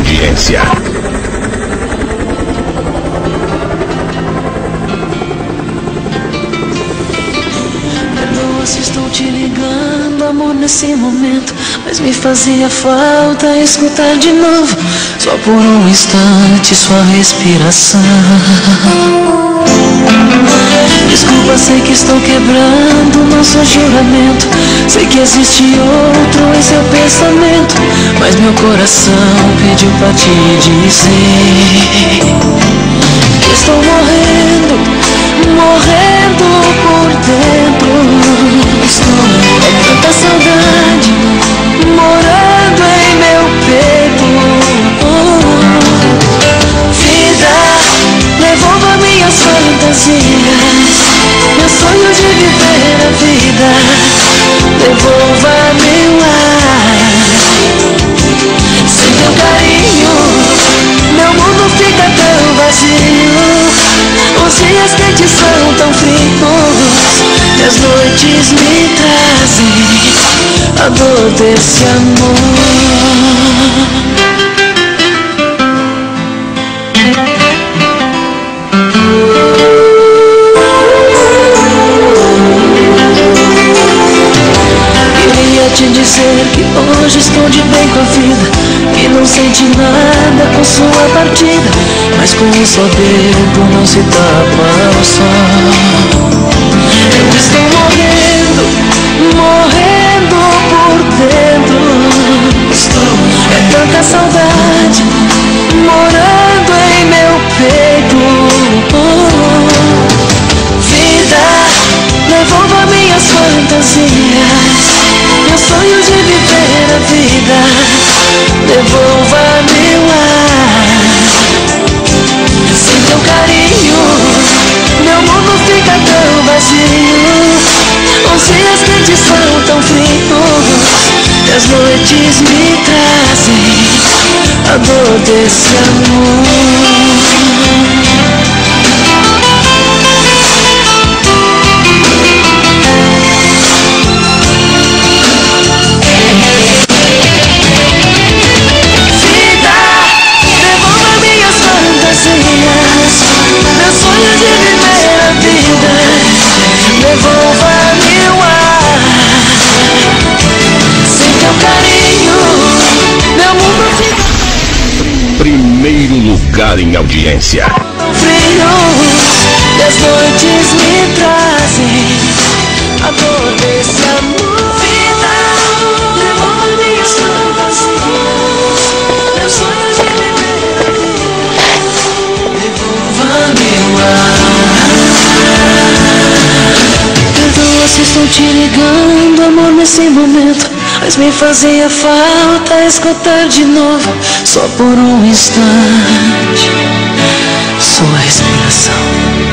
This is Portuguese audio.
audiência. Perdoa se estou te ligando, amor, nesse momento, mas me fazia falta escutar de novo, só por um instante, sua respiração. Desculpa, sei que estou quebrando nosso juramento, sei que existe outro em seu pensamento, mas meu coração pediu pra te dizer que estou morrendo, morrendo por dentro. É tanta saudade morando em meu peito. Vida, devolva minhas fantasias, meu sonho de viver a vida. Devolva meu ar. Sem teu carinho, meu mundo fica tão vazio. Os dias quentes são tão frios e as noites me trazem a dor desse amor. Queria te dizer que hoje estou de bem com a vida, que não senti nada com sua partida, mas com um só dedo não se tapa o sol. Eu estou morrendo, morrendo por dentro. É tanta saudade morando em meu peito. Vida, devolva minhas fantasias, meu sonho de viver a vida. Devolva meu ar. Sem teu carinho, meu mundo fica tão vazio. Os dias quentes são tão frios e as noites me trazem a dor desse amor. Meu sonho de viver a vida. Devolva meu ar. Sem teu carinho, meu mundo fica Primeiro lugar em audiência. frio e as noites me trazem a dor desse amor. Vida, devolva minhas fantasias, meu sonho de viver a vida. Devolva meu ar. Perdoa se estou te ligando, amor, nesse momento, mas me fazia falta escutar de novo, só por um instante, sua respiração.